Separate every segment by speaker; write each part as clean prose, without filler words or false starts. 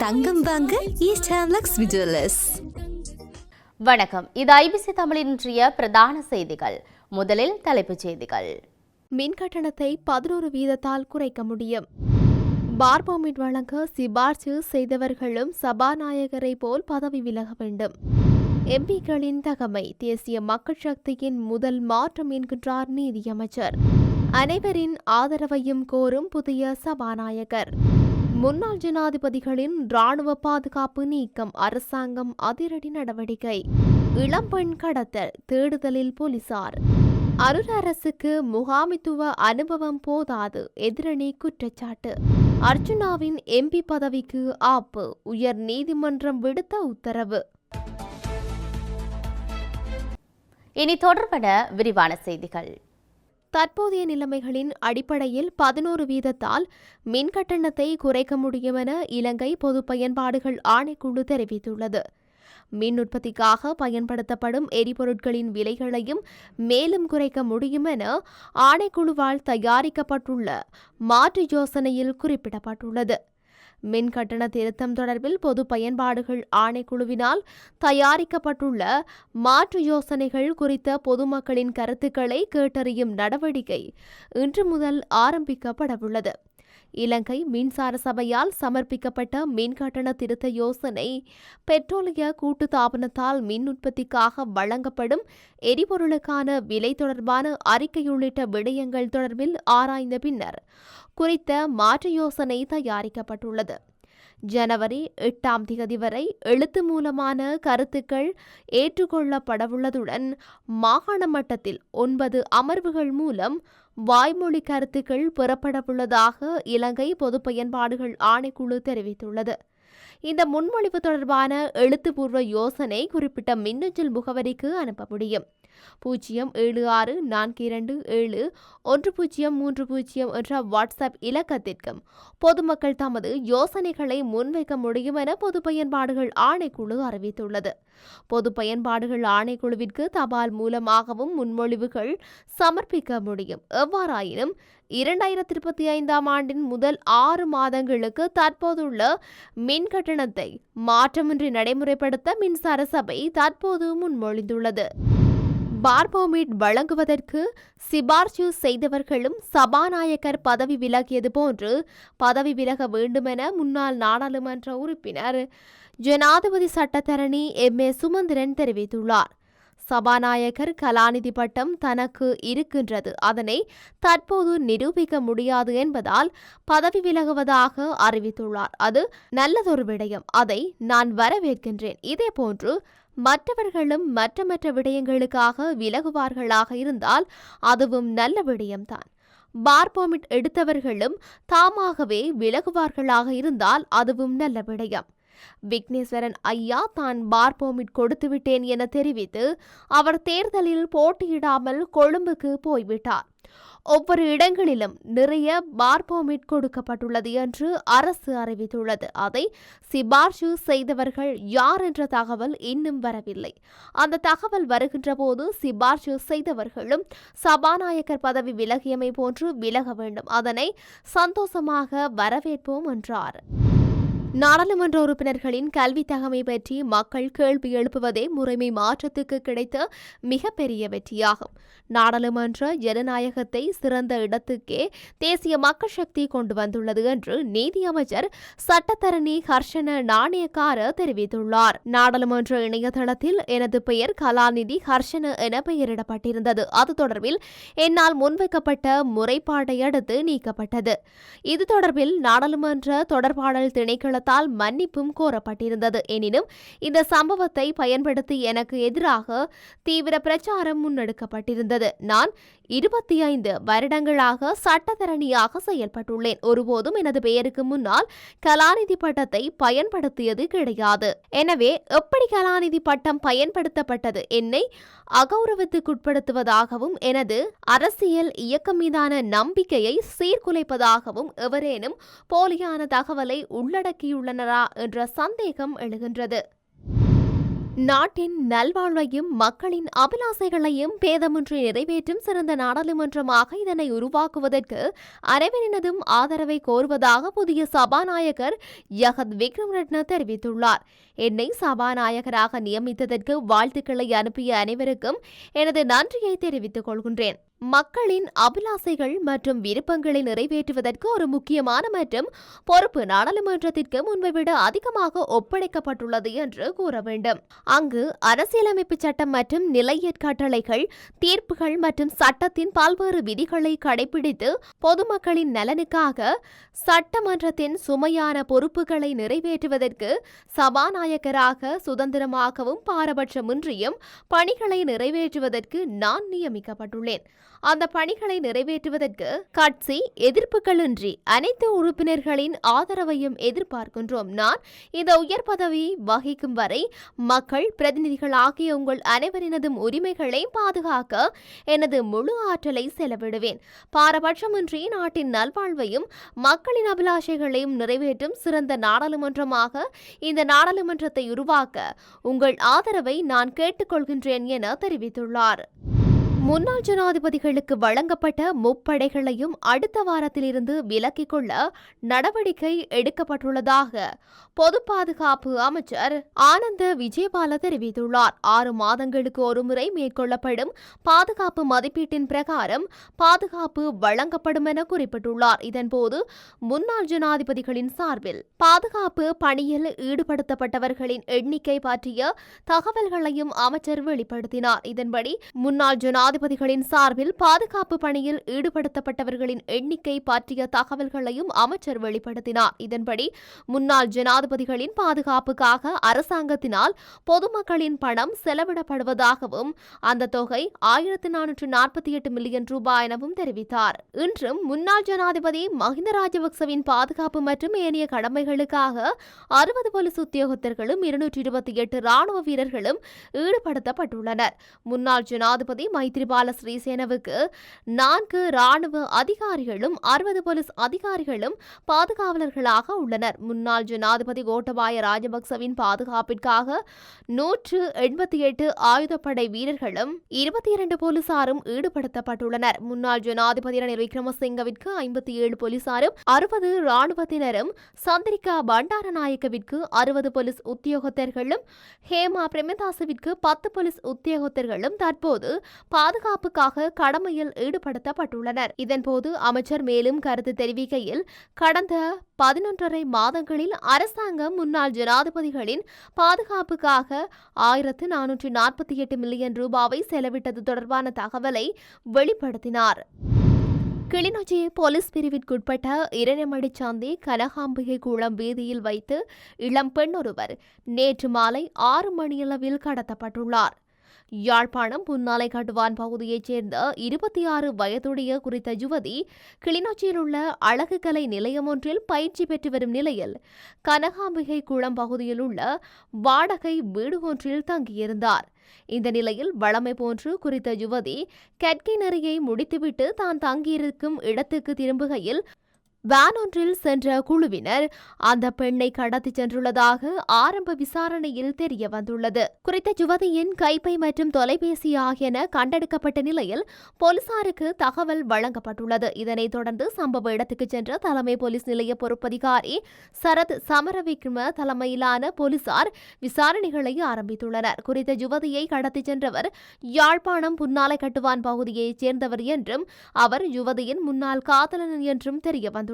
Speaker 1: தங்கம் வாங்க ஈஸ்ட் ஹேம்லக்ஸ் விஜுவலர்ஸ்.
Speaker 2: வணக்கம், இது ஐபிசி தமிழின் இன்றைய பிரதான செய்திகள். முதலில் தலைப்புச் செய்திகள்.
Speaker 3: மின் கட்டணத்தை 11% குறைக்க முடியும். பார் பெர்மிட் வழங்க சிபார்சு செய்தவர்களும் சபாநாயகரை போல் பதவி விலக வேண்டும். எம்பிக்களின் தகமை தேசிய மக்கள் சக்தியின் முதல் மாற்றம் என்கின்றார் நீதியமைச்சர். அனைவரின் ஆதரவையும் கோரும் புதிய சபாநாயகர். முன்னாள் ஜனாதிபதிகளின் இராணுவ பாதுகாப்பு நீக்கம், அரசாங்கம் அதிரடி நடவடிக்கை. இளம்பெண் கடத்தல், தேடுதலில் போலீசார். அருள் அரசுக்கு முகாமித்துவ அனுபவம் போதாது, எதிரணி குற்றச்சாட்டு. அர்ஜுனாவின் எம்பி பதவிக்கு ஆப்பு, உயர் நீதிமன்றம் விடுத்த உத்தரவு.
Speaker 2: இனி தொடர்பான விரிவான செய்திகள்.
Speaker 3: தற்போதைய நிலைமைகளின் அடிப்படையில் 11% மின் கட்டணத்தை குறைக்க முடியும் என இலங்கை பொது பயன்பாடுகள் ஆணைக்குழு தெரிவித்துள்ளது. மின் உற்பத்திக்காக பயன்படுத்தப்படும் எரிபொருட்களின் விலைகளையும் மேலும் குறைக்க முடியும் என ஆணைக்குழுவால் தயாரிக்கப்பட்டுள்ள மாற்று யோசனையில் குறிப்பிடப்பட்டுள்ளது. மின் கட்டண திருத்தம் தொடர்பில் பொது பயன்பாடுகள் ஆணைக்குழுவினால் தயாரிக்கப்பட்டுள்ள மாற்று யோசனைகள் குறித்த பொதுமக்களின் கருத்துக்களை கேட்டறியும் நடவடிக்கை இன்று முதல் ஆரம்பிக்கப்படவுள்ளது. இலங்கை மின்சார சபையால் சமர்ப்பிக்கப்பட்ட மின் கட்டண திருத்த யோசனை பெட்ரோலிய கூட்டுத்தாபனத்தால் மின் உற்பத்திக்காக வழங்கப்படும் எரிபொருளுக்கான விலை தொடர்பான அறிக்கை உள்ளிட்ட விடயங்கள் தொடர்பில் ஆராய்ந்த பின்னர் குறித்த மாற்று யோசனை தயாரிக்கப்பட்டுள்ளது. ஜனவரி 8 வரை எழுத்து மூலமான கருத்துக்கள் ஏற்றுக்கொள்ளப்படவுள்ளதுடன் மாகாண மட்டத்தில் 9 அமர்வுகள் மூலம் வாய்மொழி கருத்துக்கள் பெறப்படவுள்ளதாக இலங்கை பொது பயன்பாடுகள் ஆணைக்குழு தெரிவித்துள்ளது. இந்த முன்மொழிவு தொடர்பான எழுத்துப்பூர்வ யோசனை குறிப்பிட்ட மின்னஞ்சல் முகவரிக்கு அனுப்ப முடியும். 07642710330 என்ற வாட்ஸ்அப் இலக்கத்திற்கும் பொதுமக்கள் தமது யோசனைகளை முன்வைக்க முடியும் என பொது பயன்பாடுகள் ஆணைக்குழு அறிவித்துள்ளது. பொது பயன்பாடுகள் ஆணைக்குழுவிற்கு தபால் மூலமாகவும் முன்மொழிவுகள் சமர்ப்பிக்க முடியும். எவ்வாறாயினும் 2025 ஆண்டின் முதல் 6 மாதங்களுக்கு தற்போதுள்ள மின் கட்டணத்தை மாற்றமின்றி நடைமுறைப்படுத்த மின்சார சபை தற்போது முன்மொழிந்துள்ளது. பார் பெர்மிட் வழங்குவதற்கு சிபார்சு செய்தவர்களும் சபாநாயகர் பதவி விலகியது போன்று பதவி விலக வேண்டுமென முன்னாள் நாடாளுமன்ற உறுப்பினர் ஜனாதிபதி சட்டத்தரணி எம்.ஏ. சுமந்திரன் தெரிவித்துள்ளார். சபாநாயகர் கலாநிதி பட்டம் தனக்கு இருக்கின்றது, அதனை தற்போது நிரூபிக்க முடியாது என்பதால் பதவி விலகுவதாக அறிவித்துள்ளார். அது நல்லதொரு விடயம், அதை நான் வரவேற்கின்றேன். இதேபோன்று மற்றவர்களும் மற்ற விடயங்களுக்காக விலகுவார்களாக இருந்தால் அதுவும் நல்ல விடயம்தான். பார் பெர்மிட் எடுத்தவர்களும் தாமாகவே விலகுவார்களாக இருந்தால் அதுவும் நல்ல விடயம். விக்னேஸ்வரன் ஐயா தான் பார் பெர்மிட் கொடுத்துவிட்டேன் என தெரிவித்து அவர் தேர்தலில் போட்டியிடாமல் கொழும்புக்கு போய்விட்டார். ஒவ்வொரு இடங்களிலும் நிறைய பார் பெர்மிட் கொடுக்கப்பட்டுள்ளது என்று அரசு அறிவித்துள்ளது. அதை சிபார்சு செய்தவர்கள் யார் என்ற தகவல் இன்னும் வரவில்லை. அந்த தகவல் வருகின்ற போது சிபார்சு செய்தவர்களும் சபாநாயகர் பதவி விலகியமை போன்று விலக வேண்டும். அதனை சந்தோஷமாக வரவேற்போம் என்றார். நாடாளுமன்ற உறுப்பினர்களின் கல்வி தகமை பற்றி மக்கள் கேள்வி எழுப்புவதே முறைமை மாற்றத்துக்கு கிடைத்த மிகப்பெரிய வெற்றியாகும். நாடாளுமன்ற ஜனநாயகத்தை சிறந்த இடத்துக்கே தேசிய மக்கள் சக்தி கொண்டு வந்துள்ளது என்று நீதியமைச்சர் சட்டத்தரணி ஹர்ஷன நாணயக்கார தெரிவித்துள்ளார். நாடாளுமன்ற இணையதளத்தில் எனது பெயர் கலாநிதி ஹர்ஷன என பெயரிடப்பட்டிருந்தது. அது தொடர்பில் என்னால் முன்வைக்கப்பட்ட முறைப்பாட்டை அடுத்து நீக்கப்பட்டது. இது தொடர்பில் நாடாளுமன்ற தொடர்பாடல் திணைக்கள மன்னிப்பும் கோரப்பட்டிருந்தது. எனினும் இந்த சம்பவத்தை பயன்படுத்தி எனக்கு எதிராக தீவிர பிரச்சாரம் முன்னெடுக்கப்பட்டிருந்தது. நான் 25 வருடங்களாக சட்டத்தரணியாக செயல்பட்டுள்ளேன். ஒருபோதும் எனது பெயருக்கு முன்னால் கலாநிதி பட்டத்தை பயன்படுத்தியது கிடையாது. எனவே எப்படி கலாநிதி பட்டம் பயன்படுத்தப்பட்டது என்னை அகௌரவத்துக்குட்படுத்துவதாகவும் எனது அரசியல் இயக்கம் மீதான நம்பிக்கையை சீர்குலைப்பதாகவும் எவரேனும் போலியான தகவலை உள்ளடக்கியுள்ளனரா என்ற சந்தேகம் எழுகின்றது. நாட்டின் நல்வாழ்வையும் மக்களின் அபிலாசைகளையும் பேதமின்றி நிறைவேற்றும் சிறந்த நாடாளுமன்றமாக இதனை உருவாக்குவதற்கு அனைவரினதும் ஆதரவை கோருவதாக புதிய சபாநாயகர் யகத் விக்ரம்ரட்ன தெரிவித்துள்ளார். என்னை சபாநாயகராக நியமித்ததற்கு வாழ்த்துக்களை அனுப்பிய அனைவருக்கும் எனது நன்றியை தெரிவித்துக் கொள்கின்றேன். மக்களின் அபிலாசைகள் மற்றும் விருப்பங்களை நிறைவேற்றுவதற்கு ஒரு முக்கியமான மற்றும் பொறுப்பு நாடாளுமன்றத்திற்கு முன்பைவிட அதிகமாக ஒப்படைக்கப்பட்டுள்ளது என்று கூற வேண்டும். அங்கு அரசியலமைப்பு சட்டம் மற்றும் நிலையற் கட்டளைகள், தீர்ப்புகள் மற்றும் சட்டத்தின் பல்வேறு விதிகளை கடைபிடித்து பொதுமக்களின் நலனுக்காக சட்டமன்றத்தின் சுமையான பொறுப்புகளை நிறைவேற்றுவதற்கு சபாநாயகராக சுதந்திரமாகவும் பாரபட்சமின்றியும் பணிகளை நிறைவேற்றுவதற்கு நான் நியமிக்கப்பட்டுள்ளேன். அந்த பணிகளை நிறைவேற்றுவதற்கு கட்சி எதிர்ப்புகளின்றி அனைத்து உறுப்பினர்களின் ஆதரவையும் எதிர்பார்க்கின்றோம். நான் இந்த உயர் பதவி வகிக்கும் வரை மக்கள் பிரதிநிதிகளாகிய உங்கள் அனைவரினதும் உரிமைகளை பாதுகாக்க எனது முழு ஆற்றலை செலவிடுவேன். பாரபட்சமின்றி நாட்டின் நல்வாழ்வையும் மக்களின் அபிலாஷைகளையும் நிறைவேற்றும் சிறந்த நாடாளுமன்றமாக இந்த நாடாளுமன்றத்தை உருவாக்க உங்கள் ஆதரவை நான் கேட்டுக்கொள்கின்றேன் என தெரிவித்துள்ளார். முன்னாள் ஜனாதிபதிகளுக்கு வழங்கப்பட்ட முப்படைகளையும் அடுத்த வாரத்திலிருந்து விலக்கிக் கொள்ள நடவடிக்கை எடுக்கப்பட்டுள்ளதாக பொது பாதுகாப்பு அமைச்சர் ஆனந்த விஜயபால தெரிவித்துள்ளார். 6 மாதங்களுக்கு ஒருமுறை மேற்கொள்ளப்படும் பாதுகாப்பு மதிப்பீட்டின் பிரகாரம் பாதுகாப்பு வழங்கப்படும் என குறிப்பிட்டுள்ளார். இதன்போது முன்னாள் ஜனாதிபதிகளின் சார்பில் பாதுகாப்பு பணியில் ஈடுபடுத்தப்பட்டவர்களின் எண்ணிக்கை பற்றிய தகவல்களையும் அமைச்சர் வெளிப்படுத்தினார். இதன்படி முன்னாள் ஜனாதிபதிகளின் சார்பில் பாதுகாப்பு பணியில் ஈடுபடுத்தப்பட்டவர்களின் எண்ணிக்கை பற்றிய தகவல்களையும் அமைச்சர் வெளிப்படுத்தினார். இதன்படி முன்னாள் ஜனாதிபதிகளின் பாதுகாப்புக்காக அரசாங்கத்தினால் பொதுமக்களின் பணம் செலவிடப்படுவதாகவும் அந்த தொகை 1448 மில்லியன் ரூபாய் எனவும் தெரிவித்தார். இன்றும் முன்னாள் ஜனாதிபதி மஹிந்த ராஜபக்சவின் பாதுகாப்பு மற்றும் ஏனைய கடமைகளுக்காக 60 போலீஸ் உத்தியோகத்தர்களும் 228 ராணுவ வீரர்களும் ஈடுபடுத்தப்பட்டுள்ளனர். முன்னாள் ஜனாதிபதி மைத்ரிபால ஸ்ரீசேனவுக்கு 4 ராணுவ அதிகாரிகளும் 60 போலீஸ் அதிகாரிகளும் பாதுகாவலர்களாக உள்ளனர். முன்னாள் ஜனாதிபதி கோட்டபாய ராஜபக்சவின் பாதுகாப்பிற்காக 188 ஆயுதப்படை வீரர்களும் 22 போலீசாரும் ஈடுபடுத்தப்பட்டுள்ளனர். முன்னாள் ஜனாதிபதி ரணில் விக்ரமசிங்கவிற்கு 57 போலீசாரும் 60 ராணுவத்தினரும், சந்திரிகா பண்டாரநாயக்கவிற்கு 60 போலீஸ் உத்தியோகத்தர்களும், ஹேமா பிரேமதாசவிற்கு 10 போலீஸ் உத்தியோகத்தர்களும் தற்போது பாதுகாப்புக்காக கடமையில் ஈடுபடுத்தப்பட்டுள்ளனர். இதன்போது அமைச்சர் மேலும் கருத்து தெரிவிக்கையில், கடந்த 11.5 மாதங்களில் அரசாங்கம் முன்னாள் ஜனாதிபதிகளின் பாதுகாப்புக்காக 1448 மில்லியன் ரூபாவை செலவிட்டது தொடர்பான தகவலை வெளிப்படுத்தினார். கிளிநொச்சி போலீஸ் பிரிவிற்குட்பட்ட இரணிமடிச்சாந்தி கனகாம்பிகை குளம் வீதியில் வைத்து இளம் பெண் ஒருவர் நேற்று மாலை 6 மணியளவில் கடத்தப்பட்டுள்ளார். யாழ்ப்பாணம் புன்னாலை கட்டுவான் பகுதியைச் சேர்ந்த 26 வயதுடைய குறித்த யுவதி கிளிநொச்சியில் உள்ள அழகு கலை நிலையம் ஒன்றில் பயிற்சி பெற்று வரும் நிலையில் கனகாம்பிகை குளம் பகுதியில் உள்ள வாடகை வீடு ஒன்றில் தங்கியிருந்தார். இந்த நிலையில் வழமை போன்று குறித்த யுவதி கற்கை நெறியை முடித்துவிட்டு தான் தங்கியிருக்கும் இடத்துக்கு திரும்புகையில் வேன் ஒன்றில் சென்ற குழுவினர் அந்த பெண்ணை கடத்தி சென்றுள்ளதாக ஆரம்ப விசாரணையில் தெரிய வந்துள்ளது. குறித்த யுவதியின் கைப்பை மற்றும் தொலைபேசி ஆகியன கண்டெடுக்கப்பட்ட நிலையில் போலீசாருக்கு தகவல் வழங்கப்பட்டுள்ளது. இதனைத் தொடர்ந்து சம்பவ இடத்துக்கு சென்ற தலைமை போலீஸ் நிலைய பொறுப்பதிகாரி சரத் சமரவிக்ரம தலைமையிலான போலீசார் விசாரணைகளை ஆரம்பித்துள்ளனர். குறித்த யுவதியை கடத்தி சென்றவர் யாழ்ப்பாணம் புன்னாலை கட்டுவான் பகுதியைச் சேர்ந்தவர் என்றும் அவர் யுவதியின் முன்னாள் காதலன் என்றும் தெரிய வந்துள்ளது.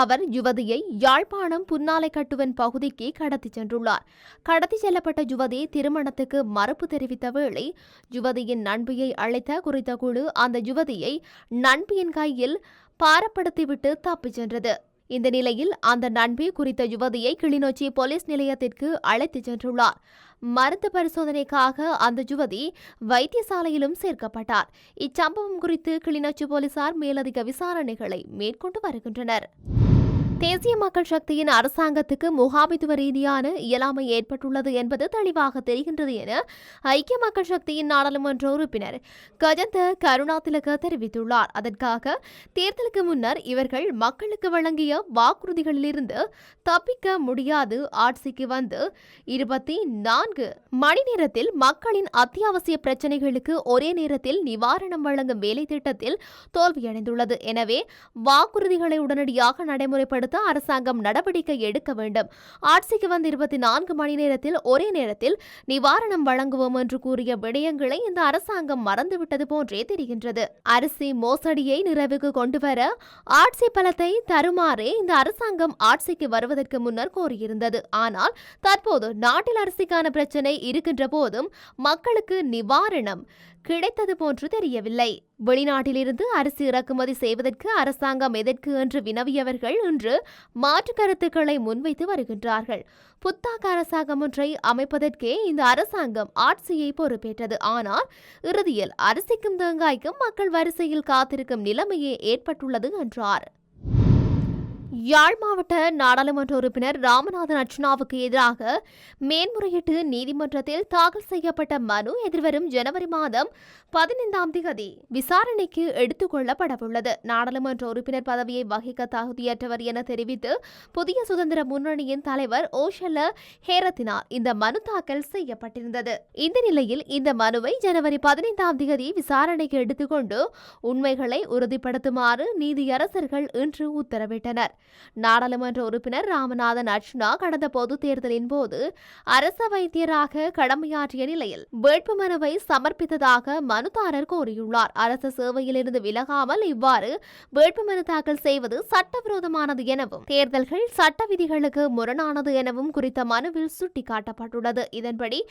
Speaker 3: அவர் யுவதியை யாழ்ப்பாணம் புன்னாலை கட்டுவன் பகுதிக்கு கடத்தி சென்றுள்ளார். கடத்தி செல்லப்பட்ட யுவதி திருமணத்துக்கு மறுப்பு தெரிவித்த வேளை யுவதியின் நண்பியை அழைத்த குறித்த குழு அந்த யுவதியை நண்பியின் கையில் பாரப்படுத்திவிட்டு தப்பிச் சென்றது. இந்த நிலையில் அந்த நண்பி குறித்த யுவதியை கிளிநொச்சி போலீஸ் நிலையத்திற்கு அழைத்துச் சென்றுள்ளார். மருத்துவ பரிசோதனைக்காக அந்த யுவதி வைத்தியசாலையிலும் சேர்க்கப்பட்டார். இச்சம்பவம் குறித்து கிளிநொச்சி போலீசார் மேலதிக விசாரணைகளை மேற்கொண்டு வருகின்றனர். தேசிய மக்கள் சக்தியின் அரசாங்கத்துக்கு முகாமித்துவ ரீதியான இயலாமை ஏற்பட்டுள்ளது என்பது தெளிவாக தெரிகின்றது என ஐக்கிய மக்கள் சக்தியின் நாடாளுமன்ற உறுப்பினர் கஜந்த கருணாதிலக தெரிவித்துள்ளார். அதற்காக தேர்தலுக்கு முன்னர் இவர்கள் மக்களுக்கு வழங்கிய வாக்குறுதிகளிலிருந்து தப்பிக்க முடியாது. ஆட்சிக்கு வந்து 24 மணி நேரத்தில் மக்களின் அத்தியாவசிய பிரச்சினைகளுக்கு ஒரே நேரத்தில் நிவாரணம் வழங்கும் வேலை திட்டத்தில் தோல்வியடைந்துள்ளது. எனவே வாக்குறுதிகளை உடனடியாக நடைமுறைப்படுத்த அரசாங்கம் நடவடிக்கை எடுக்க வேண்டும். ஆட்சிக்கு வந்து 24 மணி நேரத்தில் ஒரே நேரத்தில் நிவாரணம் வழங்குவோம் என்று கூறிய விடயங்களை இந்த அரசாங்கம் மறந்துவிட்டது போன்றே தெரிகின்றது. அரிசி மோசடியை நிறைவுக்கு கொண்டுவர ஆட்சி பலத்தை தருமாறே இந்த அரசாங்கம் ஆட்சிக்கு வருவதற்கு முன்னர் கோரியிருந்தது. ஆனால் தற்போது நாட்டில் அரிசிக்கான பிரச்சினை இருக்கின்ற போதும் மக்களுக்கு நிவாரணம் கிடைத்தது போன்று தெரியவில்லை. வெளிநாட்டிலிருந்து அரிசி இறக்குமதி செய்வதற்கு அரசாங்கம் எதற்கு என்று வினவியவர்கள் இன்று மாற்று கருத்துக்களை முன்வைத்து வருகின்றார்கள். புத்தாக்க அரசாங்கம் ஒன்றை அமைப்பதற்கே இந்த அரசாங்கம் ஆட்சியை பொறுப்பேற்றது. ஆனால் இறுதியில் அரிசிக்கும் தேங்காய்க்கும் மக்கள் வரிசையில் காத்திருக்கும் நிலைமையே ஏற்பட்டுள்ளது என்றார். யாழ் மாவட்ட நாடாளுமன்ற உறுப்பினர் ராமநாதன் அர்ச்சுனாவுக்கு எதிராக மேன்முறையீட்டு நீதிமன்றத்தில் தாக்கல் செய்யப்பட்ட மனு எதிர்வரும் ஜனவரி மாதம் 15ஆம் தேதி விசாரணைக்கு எடுத்துக் கொள்ளப்படவுள்ளது. நாடாளுமன்ற உறுப்பினர் பதவியை வகிக்க தகுதியற்றவர் என தெரிவித்து புதிய சுதந்திர முன்னணியின் தலைவர் ஓஷல்ல ஹேரத்தினால் இந்த மனு தாக்கல் செய்யப்பட்டிருந்தது. இந்த நிலையில் இந்த மனுவை ஜனவரி 15ஆம் தேதி விசாரணைக்கு எடுத்துக்கொண்டு உண்மைகளை உறுதிப்படுத்துமாறு நீதியரசர்கள் இன்று உத்தரவிட்டனர். நாடாளுமன்ற உறுப்பினர் ராமநாதன் அர்ச்சுனா கடந்த பொது தேர்தலின் போது அரச வைத்தியராக கடமையாற்றிய நிலையில் வேட்புமனுவை சமர்ப்பித்ததாக மனுதாரர் கோரியுள்ளார். அரசு சேவையிலிருந்து விலகாமல் இவ்வாறு வேட்புமனு தாக்கல் செய்வது சட்டவிரோதமானது எனவும் தேர்தல்கள் சட்ட விதிகளுக்கு முரணானது எனவும் குறித்த மனுவில் சுட்டிக்காட்டப்பட்டுள்ளது. இதன்படி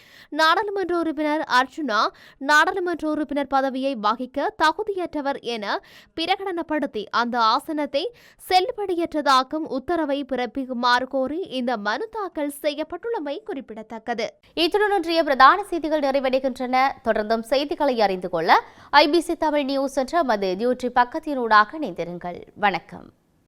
Speaker 3: நாடாளுமன்ற உறுப்பினர் அர்ச்சுனா நாடாளுமன்ற உறுப்பினர் பதவியை வகிக்க தகுதியற்றவர் என பிரகடனப்படுத்தி அந்த ஆசனத்தை செல்லுபடியற்றதாக்கும் உத்தரவை பிறப்பிக்குமாறு கோரி இந்த மனு தாக்கல் செய்யப்பட்டுள்ளமை குறிப்பிடத்தக்கது.
Speaker 2: இத்துடன் இன்றைய பிரதான செய்திகள் நிறைவடைகின்றன. தொடர்ந்தும் செய்திகளை அறிந்து கொள்ள IBC தமிழ் நியூஸ் என்ற மது யூடியூப் பக்கத்தினூடாக இணைந்திருங்கள். வணக்கம்.